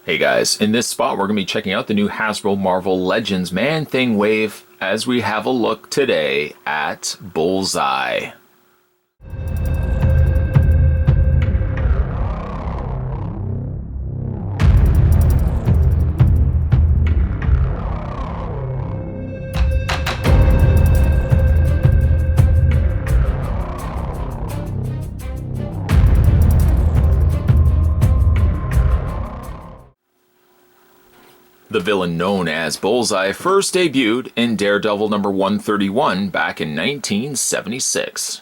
Hey guys, in this spot we're going to be checking out the new Hasbro Marvel Legends Man-Thing wave as we have a look today at Bullseye. The villain known as Bullseye first debuted in Daredevil number 131 back in 1976.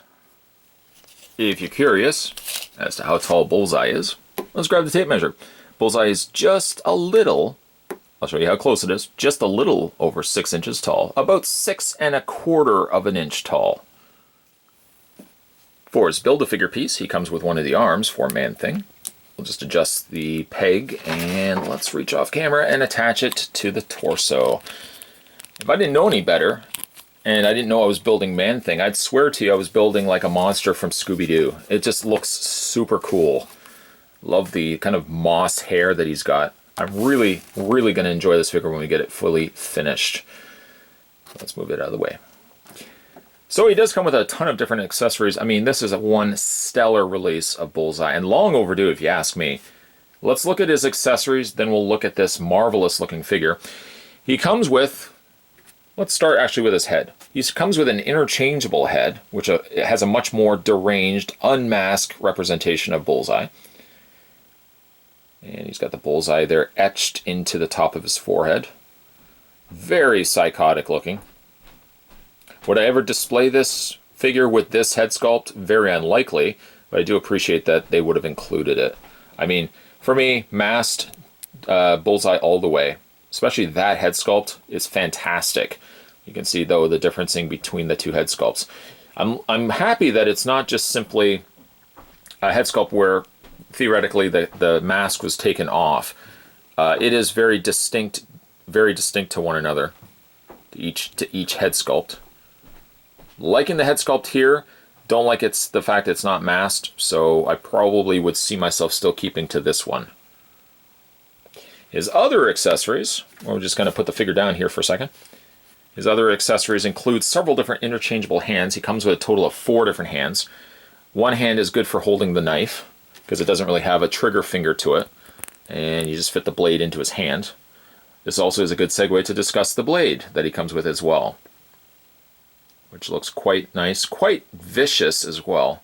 If you're curious as to how tall Bullseye is, let's grab the tape measure. Bullseye is just a little, I'll show you how close it is, just a little over 6 inches tall, about 6 1/4 of an inch tall. For his Build-A-Figure piece, he comes with one of the arms for Man-Thing. We'll just adjust the peg and let's reach off camera and attach it to the torso. If I didn't know any better, and I didn't know I was building Man-Thing, I'd swear to you I was building like a monster from Scooby-Doo. It just looks super cool. Love the kind of moss hair that he's got. I'm really going to enjoy this figure when we get it fully finished. Let's move it out of the way. So he does come with a ton of different accessories. I mean, this is one stellar release of Bullseye, and long overdue if you ask me. Let's look at his accessories, then we'll look at this marvelous looking figure. He comes with, let's start actually with his head. He comes with an interchangeable head, which has a much more deranged, unmasked representation of Bullseye. And he's got the Bullseye there etched into the top of his forehead. Very psychotic looking. Would I ever display this figure with this head sculpt? Very unlikely, but I do appreciate that they would have included it. I mean, for me, masked Bullseye all the way. Especially that head sculpt is fantastic. You can see, though, the differencing between the two head sculpts. I'm happy that it's not just simply a head sculpt where, theoretically, the mask was taken off. It is very distinct to one another, to each head sculpt. Liking the head sculpt here, don't like the fact it's not masked, so I probably would see myself still keeping to this one. His other accessories, we're just going to put the figure down here for a second. His other accessories include several different interchangeable hands. He comes with a total of 4 different hands. One hand is good for holding the knife, because it doesn't really have a trigger finger to it, and you just fit the blade into his hand. This also is a good segue to discuss the blade that he comes with as well, which looks quite nice, quite vicious as well.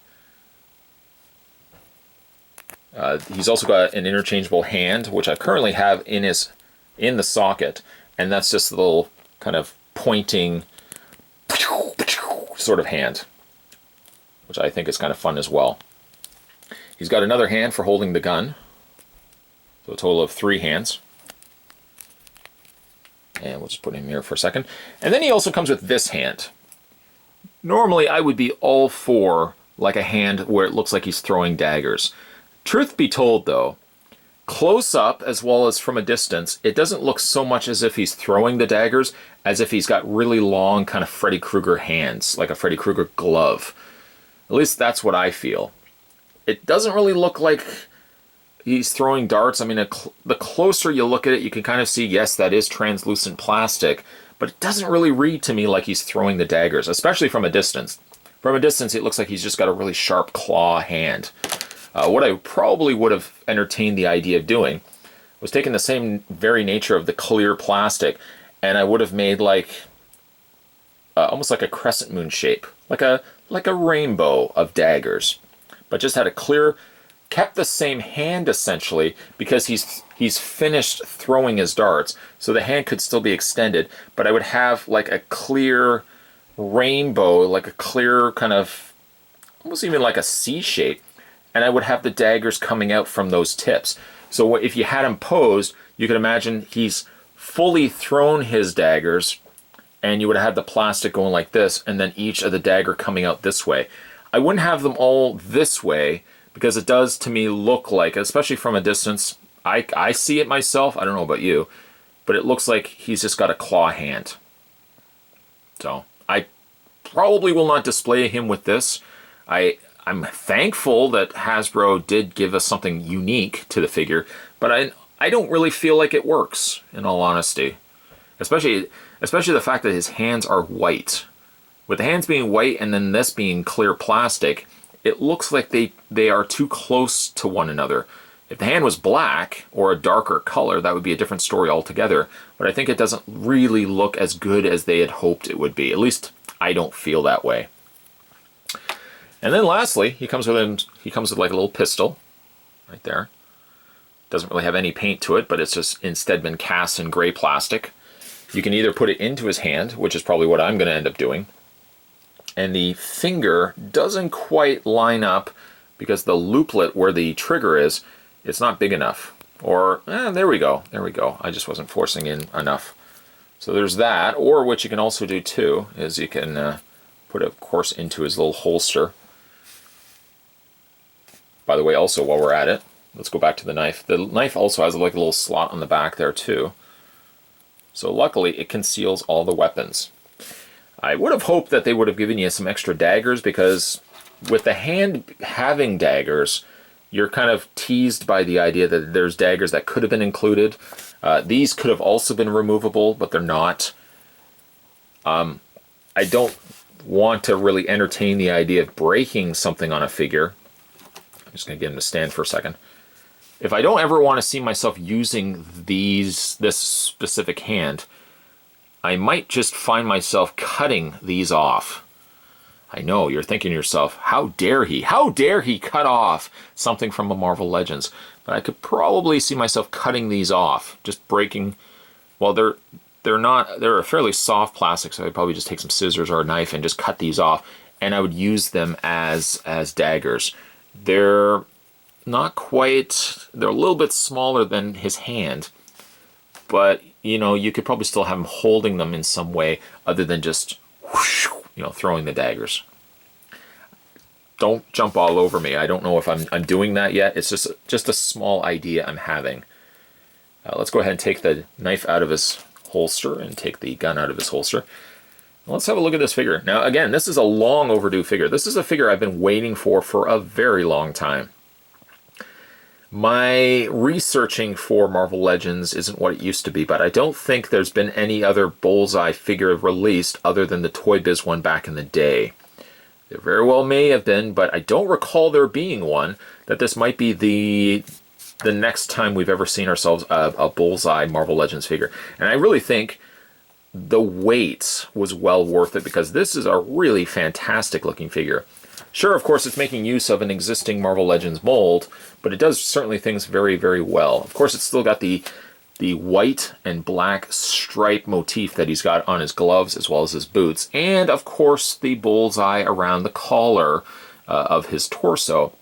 He's also got an interchangeable hand, which I currently have in the socket, and that's just a little kind of pointing sort of hand, which I think is kind of fun as well. He's got another hand for holding the gun, so a total of 3 hands. And we'll just put him here for a second. And then he also comes with this hand. Normally, I would be all for like a hand where it looks like he's throwing daggers. Truth be told, though, close up as well as from a distance, it doesn't look so much as if he's throwing the daggers as if he's got really long kind of Freddy Krueger hands, like a Freddy Krueger glove. At least that's what I feel. It doesn't really look like he's throwing darts. I mean, the closer you look at it, you can kind of see, yes, that is translucent plastic, but it doesn't really read to me like he's throwing the daggers, especially from a distance. From a distance, it looks like he's just got a really sharp claw hand. What I probably would have entertained the idea of doing was taking the same very nature of the clear plastic, and I would have made like almost like a crescent moon shape, like a rainbow of daggers, but just had a clear, kept the same hand essentially, because he's finished throwing his darts, so the hand could still be extended, but I would have like a clear rainbow, like a clear kind of, almost even like a C shape, and I would have the daggers coming out from those tips. So if you had him posed, you could imagine he's fully thrown his daggers, and you would have had the plastic going like this, and then each of the dagger coming out this way. I wouldn't have them all this way, because it does to me look like, especially from a distance, I see it myself, I don't know about you, but it looks like he's just got a claw hand. So I probably will not display him with this. I'm thankful that Hasbro did give us something unique to the figure, but I don't really feel like it works, in all honesty. Especially the fact that his hands are white. With the hands being white and then this being clear plastic, it looks like they are too close to one another. If the hand was black or a darker color, that would be a different story altogether. But I think it doesn't really look as good as they had hoped it would be. At least I don't feel that way. And then lastly, he comes with like a little pistol right there. Doesn't really have any paint to it, but it's just instead been cast in gray plastic. You can either put it into his hand, which is probably what I'm going to end up doing. And the finger doesn't quite line up because the looplet where the trigger is, it's not big enough. Or, there we go. There we go. I just wasn't forcing in enough. So there's that. Or what you can also do too is you can put it, of course, into his little holster. By the way, also while we're at it, let's go back to the knife. The knife also has like a little slot on the back there too. So luckily it conceals all the weapons. I would have hoped that they would have given you some extra daggers, because with the hand having daggers, you're kind of teased by the idea that there's daggers that could have been included. These could have also been removable, but they're not. I don't want to really entertain the idea of breaking something on a figure. I'm just going to get him to stand for a second. If I don't ever want to see myself using this specific hand, I might just find myself cutting these off. I know, you're thinking to yourself, how dare he? How dare he cut off something from a Marvel Legends? But I could probably see myself cutting these off, just breaking. Well, they're a fairly soft plastic, so I'd probably just take some scissors or a knife and just cut these off, and I would use them as daggers. They're not quite, they're a little bit smaller than his hand, but you know, you could probably still have him holding them in some way other than just whoosh, you know, throwing the daggers. Don't jump all over me. I don't know if I'm doing that yet. It's just a small idea I'm having. Let's go ahead and take the knife out of his holster and take the gun out of his holster. Let's have a look at this figure. Now again, this is a long overdue figure. This is a figure I've been waiting for a very long time. My researching for Marvel Legends isn't what it used to be, but I don't think there's been any other Bullseye figure released other than the Toy Biz one back in the day. There very well may have been, but I don't recall there being one. That this might be the next time we've ever seen ourselves a Bullseye Marvel Legends figure. And I really think the wait was well worth it, because this is a really fantastic looking figure. Sure, of course, it's making use of an existing Marvel Legends mold, but it does certainly things very, very well. Of course, it's still got the white and black stripe motif that he's got on his gloves as well as his boots, and of course the bullseye around the collar of his torso.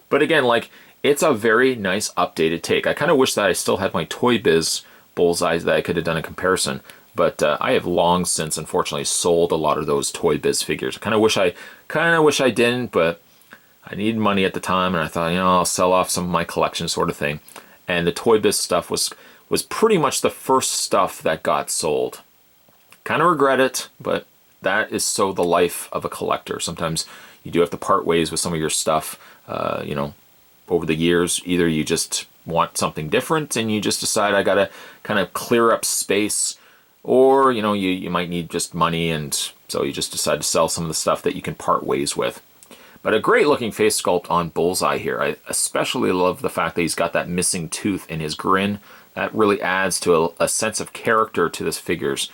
But again, like, it's a very nice updated take. I kind of wish that I still had my Toy Biz Bullseyes that I could have done a comparison. But I have long since, unfortunately, sold a lot of those Toy Biz figures. I kind of wish I didn't, but I needed money at the time, and I thought, you know, I'll sell off some of my collection, sort of thing. And the Toy Biz stuff was pretty much the first stuff that got sold. Kind of regret it, but that is so the life of a collector. Sometimes you do have to part ways with some of your stuff. You know, over the years, either you just want something different and you just decide I gotta kind of clear up space. Or, you know, you might need just money, and so you just decide to sell some of the stuff that you can part ways with. But a great looking face sculpt on Bullseye here. I especially love the fact that he's got that missing tooth in his grin. That really adds to a sense of character to this figure's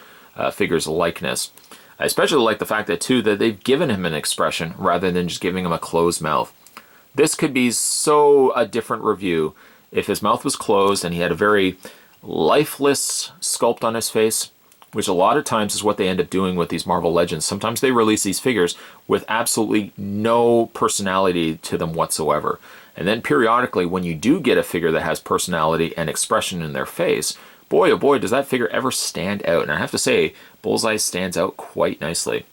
likeness. I especially like the fact that, too, that they've given him an expression rather than just giving him a closed mouth. This could be so a different review if his mouth was closed and he had a very lifeless sculpt on his face, which a lot of times is what they end up doing with these Marvel Legends. Sometimes they release these figures with absolutely no personality to them whatsoever. And then periodically, when you do get a figure that has personality and expression in their face, boy oh boy, does that figure ever stand out. And I have to say, Bullseye stands out quite nicely.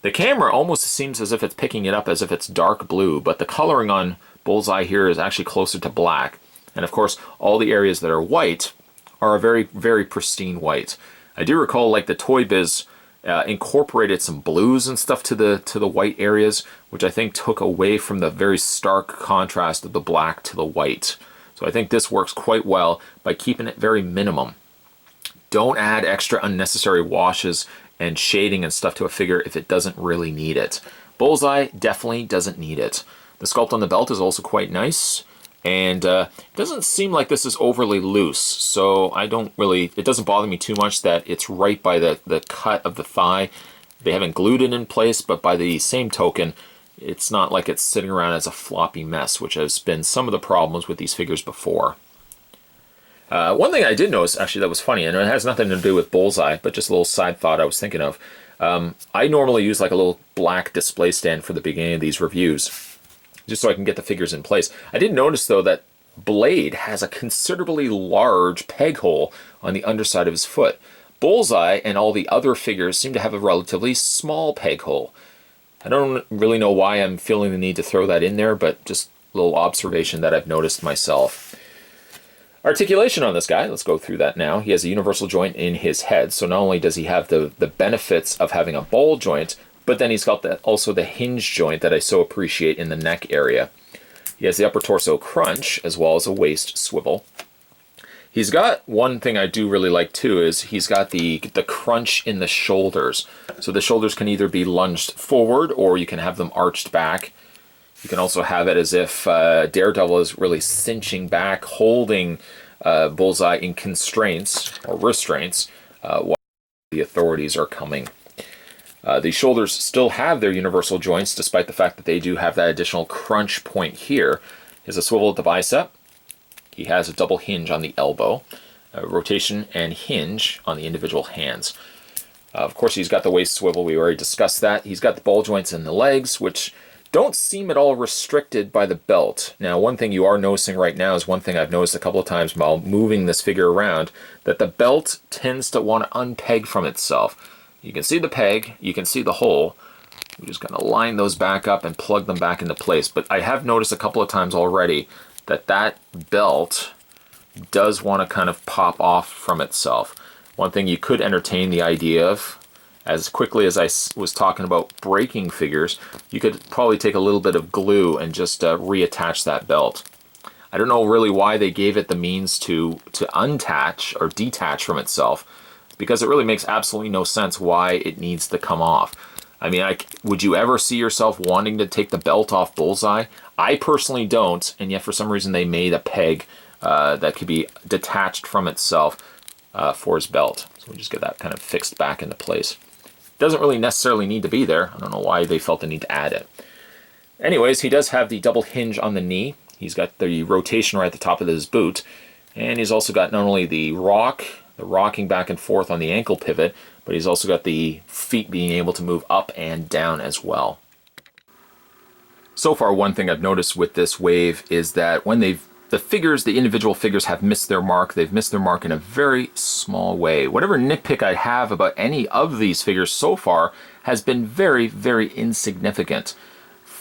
The camera almost seems as if it's picking it up as if it's dark blue, but the coloring on Bullseye here is actually closer to black. And of course, all the areas that are white are a very, very pristine white. I do recall, like, the Toy Biz incorporated some blues and stuff to the white areas, which I think took away from the very stark contrast of the black to the white. So So I think this works quite well by keeping it very minimum. Don't add extra unnecessary washes and shading and stuff to a figure if it doesn't really need it. Bullseye definitely doesn't need it. The sculpt on the belt is also quite nice, and it doesn't seem like this is overly loose, so it doesn't bother me too much that it's right by the cut of the thigh. They haven't glued it in place, but by the same token, it's not like it's sitting around as a floppy mess, which has been some of the problems with these figures before. One thing I did notice, actually, that was funny, and it has nothing to do with Bullseye, but just a little side thought I was thinking of. I normally use like a little black display stand for the beginning of these reviews, just so I can get the figures in place. I did notice, though, that Blade has a considerably large peg hole on the underside of his foot. Bullseye and all the other figures seem to have a relatively small peg hole. I don't really know why I'm feeling the need to throw that in there, but just a little observation that I've noticed myself. Articulation on this guy, let's go through that now. He has a universal joint in his head, so not only does he have the benefits of having a ball joint, but then he's got also the hinge joint that I so appreciate in the neck area. He has the upper torso crunch, as well as a waist swivel. He's got one thing I do really like too, is he's got the crunch in the shoulders. So the shoulders can either be lunged forward or you can have them arched back. You can also have it as if Daredevil is really cinching back, holding Bullseye in constraints or restraints while the authorities are coming. The shoulders still have their universal joints, despite the fact that they do have that additional crunch point here. He has a swivel at the bicep. He has a double hinge on the elbow, rotation and hinge on the individual hands. Of course, he's got the waist swivel. We already discussed that. He's got the ball joints in the legs, which don't seem at all restricted by the belt. Now, one thing you are noticing right now is one thing I've noticed a couple of times while moving this figure around, that the belt tends to want to unpeg from itself. You can see the peg, you can see the hole. We're just going to line those back up and plug them back into place. But I have noticed a couple of times already that belt does want to kind of pop off from itself. One thing you could entertain the idea of, as quickly as I was talking about breaking figures, you could probably take a little bit of glue and just reattach that belt. I don't know really why they gave it the means to untach or detach from itself, because it really makes absolutely no sense why it needs to come off. I mean, would you ever see yourself wanting to take the belt off Bullseye? I personally don't, and yet for some reason they made a peg that could be detached from itself for his belt. So we just get that kind of fixed back into place. Doesn't really necessarily need to be there. I don't know why they felt the need to add it. Anyways, he does have the double hinge on the knee. He's got the rotation right at the top of his boot, and he's also got not only the rocking back and forth on the ankle pivot, but he's also got the feet being able to move up and down as well. So far, one thing I've noticed with this wave is that when the individual figures have missed their mark, they've missed their mark in a very small way. Whatever nitpick I have about any of these figures so far has been very, very insignificant.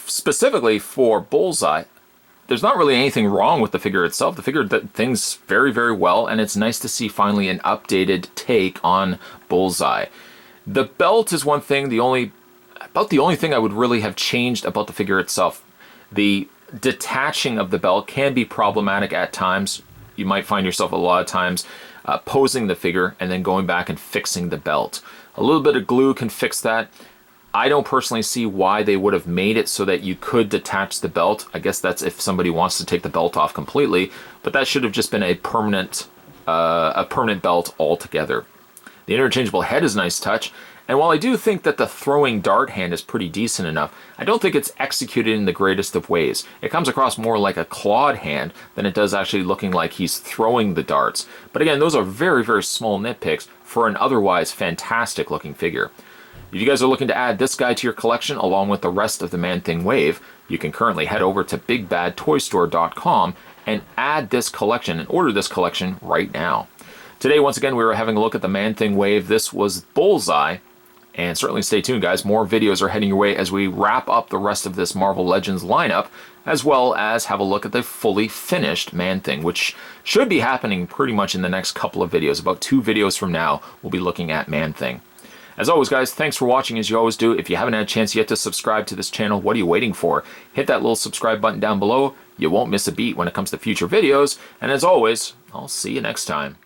Specifically for Bullseye, there's not really anything wrong with the figure itself. The figure does things very, very well, and it's nice to see finally an updated take on Bullseye. The belt is one thing, the only thing I would really have changed about the figure itself. The detaching of the belt can be problematic at times. You might find yourself a lot of times posing the figure and then going back and fixing the belt. A little bit of glue can fix that. I don't personally see why they would have made it so that you could detach the belt. I guess that's if somebody wants to take the belt off completely, but that should have just been a permanent belt altogether. The interchangeable head is a nice touch, and while I do think that the throwing dart hand is pretty decent enough, I don't think it's executed in the greatest of ways. It comes across more like a clawed hand than it does actually looking like he's throwing the darts. But again, those are very, very small nitpicks for an otherwise fantastic looking figure. If you guys are looking to add this guy to your collection along with the rest of the Man-Thing wave, you can currently head over to BigBadToyStore.com and add this collection and order this collection right now. Today, once again, we were having a look at the Man-Thing wave. This was Bullseye, and certainly stay tuned, guys. More videos are heading your way as we wrap up the rest of this Marvel Legends lineup, as well as have a look at the fully finished Man-Thing, which should be happening pretty much in the next couple of videos. About 2 videos from now, we'll be looking at Man-Thing. As always, guys, thanks for watching as you always do. If you haven't had a chance yet to subscribe to this channel, what are you waiting for? Hit that little subscribe button down below. you won't miss a beat when it comes to future videos. And as always, I'll see you next time.